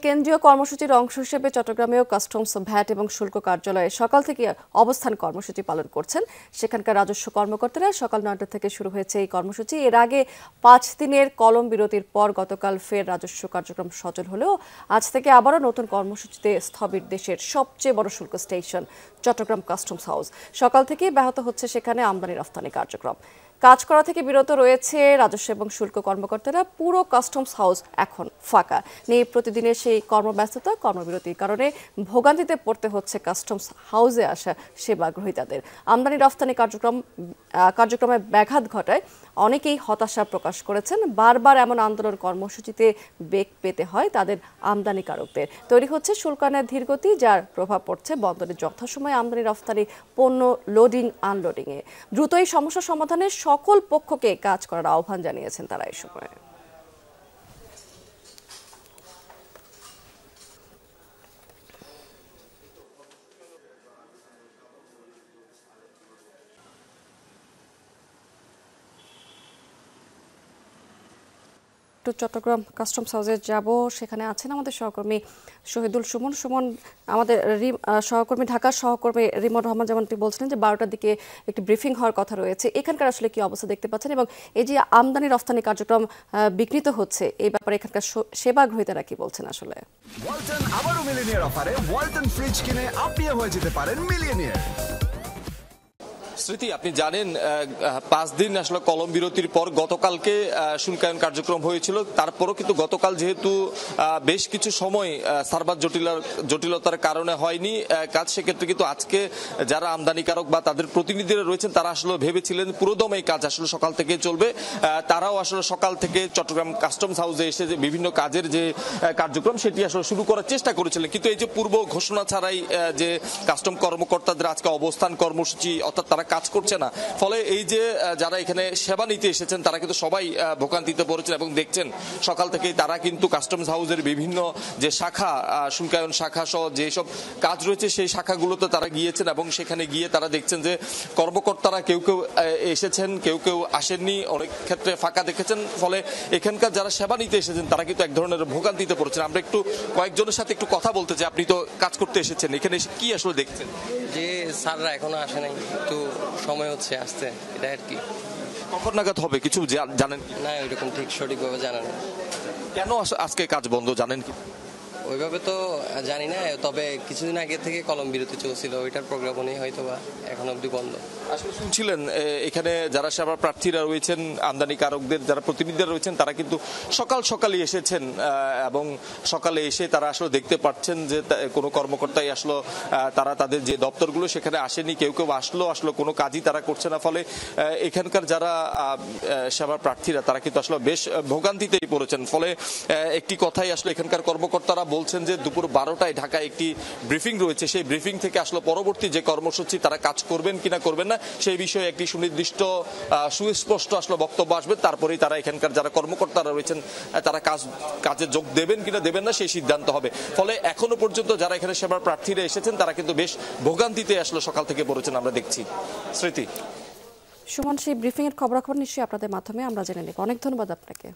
কেন্দ্রীয় কর্মসূচির অংশ হিসেবে চট্টগ্রামেও কাস্টমস, ভ্যাট এবং শুল্ক কার্যালয়ে সকাল থেকে অবস্থান কর্মসূচি পালন করছেন সেখানকার রাজস্ব কর্মকর্তারা। সকাল 9টা থেকে শুরু হয়েছে এই কর্মসূচি। এর আগে 5 দিনের কলম বিরতির পর গতকাল ফের রাজস্ব কার্যক্রম সচল হলেও আজ থেকে আবারও নতুন কর্মসূচিতে স্থবির দেশের সবচেয়ে বড় শুল্ক স্টেশন চট্টগ্রাম কাস্টমস হাউস। সকাল থেকেই ব্যাহত হচ্ছে সেখানে আমদানি রফতানি কার্যক্রম। কাজ করা থেকে বিরত রয়েছে রাজস্ব এবং শুল্ক কর্মকর্তারা। পুরো কাস্টমস হাউস এখন ফাঁকা নেই। প্রতিদিনের সেই কর্মব্যস্ততা, কর্মবিরতির কারণে ভোগান্তিতে পড়তে হচ্ছে কাস্টমস হাউসে আসা সেবাগ্রহীতাদের। আমদানি রফতানি কার্যক্রমে ব্যাঘাত ঘটায় অনেকেই হতাশা প্রকাশ করেছেন। বারবার এমন আন্দোলন কর্মসূচিতে বেগ পেতে হয় তাদের আমদানিকারকদের। তৈরি হচ্ছে শুল্কায়নের ধীরগতি, যার প্রভাব পড়ছে বন্দরে যথাসময়ে আমদানি রফতানি পণ্য লোডিং আনলোডিংয়ে। দ্রুত এই সমস্যা সমাধানে সকল পক্ষকে কাজ করার আহ্বান জানিয়েছেন তারা এই সময়। চট্টগ্রাম কাস্টমস হাউসে যাব, সেখানে আছেন আমাদের সহকর্মী শহীদুল সুমন। আমাদের সহকর্মী, ঢাকার সহকর্মী রিমন রহমান যেমনটি বলছিলেন যে 12টার দিকে একটি ব্রিফিং হওয়ার কথা রয়েছে। এখানকার আসলে কি অবস্থা দেখতে পাচ্ছেন, এবং এই যে আমদানি রফতানি কার্যক্রম বিঘ্নিত হচ্ছে এই ব্যাপারে এখানকার সেবাগ্রহীতারা কি বলছেন? আসলে ওয়ালটন আবারো মিলিয়নিয়ার অফারে ওয়ালটন ফ্রিজ কিনে আপনিও হয়ে যেতে পারেন মিলিয়নিয়ার। স্মৃতি, আপনি জানেন 5 দিন আসলে কলম বিরতির পর গতকালকে শুল্কায়ন কার্যক্রম হয়েছিল। তারপরও কিন্তু গতকাল যেহেতু বেশ কিছু সময় সার্ভার জটিলতার কারণে হয়নি কাজ, সেক্ষেত্রে কিন্তু আজকে যারা আমদানিকারক বা তাদের প্রতিনিধিরা রয়েছেন তারা আসলে ভেবেছিলেন পুরোদম এই কাজ আসলে সকাল থেকে চলবে। তারাও আসলে সকাল থেকে চট্টগ্রাম কাস্টমস হাউসে এসে যে বিভিন্ন কাজের যে কার্যক্রম সেটি আসলে শুরু করার চেষ্টা করেছিলেন, কিন্তু এই যে পূর্ব ঘোষণা ছাড়াই যে কাস্টম কর্মকর্তাদের আজকে অবস্থান কর্মসূচি, অর্থাৎ তারা কাজ করছে না, ফলে এই যে যারা এখানে সেবা নিতে এসেছেন তারা কিন্তু সবাই ভোগান্তিতে পড়েছেন। এবং দেখছেন সকাল থেকেই তারা কিন্তু কাস্টমস হাউসের বিভিন্ন যে শাখা, শুল্কায়ন শাখা সহ যেসব কাজ রয়েছে সেই শাখাগুলোতে তারা গিয়েছেন এবং সেখানে গিয়ে তারা দেখছেন যে কর্মকর্তারা কেউ কেউ এসেছেন, কেউ কেউ আসেননি, অনেক ক্ষেত্রে ফাঁকা দেখেছেন। ফলে এখানকার যারা সেবা নিতে এসেছেন তারা কিন্তু এক ধরনের ভোগান্তিতে পড়েছেন। আমরা একটু কয়েকজনের সাথে একটু কথা বলতে চাই। আপনি তো কাজ করতে এসেছেন, এখানে এসে কি আসলে দেখছেন? যে স্যাররা এখনো আসে নাই, একটু সময় হচ্ছে আসতে, এটা আর কি। কখন নাগাদ হবে কিছু জানেন? না, ওইরকম ঠিক সঠিকভাবে জানা নেই। কেন আজকে কাজ বন্ধ জানেন কি? ওইভাবে তো জানি না, তবে কিছুদিন আগে থেকে কলম বিরতি চলছিল, ওইটার প্রোগ্রাম নিয়ে হয়তো বা এখন অব্দি বন্ধ। আসলে শুনছিলেন এখানে যারা সেবা প্রার্থীরা রয়েছেন, আমদানিকারকদের যারা প্রতিনিধিরা রয়েছেন তারা কিন্তু সকালে এসেছেন এবং সকালে এসে তারা আসলে দেখতে পাচ্ছেন যে কোনো কর্মকর্তাই আসলো, তারা তাদের যে দপ্তরগুলো সেখানে আসেনি, কেউ কেউ আসলো কোনো কাজই তারা করছে না। ফলে এখানকার যারা সেবা প্রার্থীরা তারা কিন্তু আসলে বেশ ভোগান্তিতেই পড়েছেন। ফলে একটি কথাই আসলে এখানকার কর্মকর্তারা বলছেন যে দুপুর 12টায় ঢাকায় একটি ব্রিফিং রয়েছে, সেই ব্রিফিং থেকে আসলে পরবর্তী যে কর্মসূচি তারা কাজ করবেন কিনা করবেন না সেই বিষয়ে একটি সুনির্দিষ্ট সুস্পষ্ট আসলে বক্তব্য আসবে। তারপরেই তারা এখানকার যারা কর্মকর্তারা রয়েছেন তারা কাজে যোগ দেবেন কিনা দেবেন না সেই সিদ্ধান্ত হবে। ফলে এখনো পর্যন্ত যারা এখানে সেবার প্রার্থীরা এসেছেন তারা কিন্তু বেশ ভোগান্তিতে আসলে সকাল থেকে পড়েছেন আমরা দেখছি। স্মৃতি, সুমন, সেই ব্রিফিং এর খবরাখবর নিশ্চয়ই আপনাদের মাধ্যমে আমরা জেনে নেব। অনেক ধন্যবাদ আপনাকে।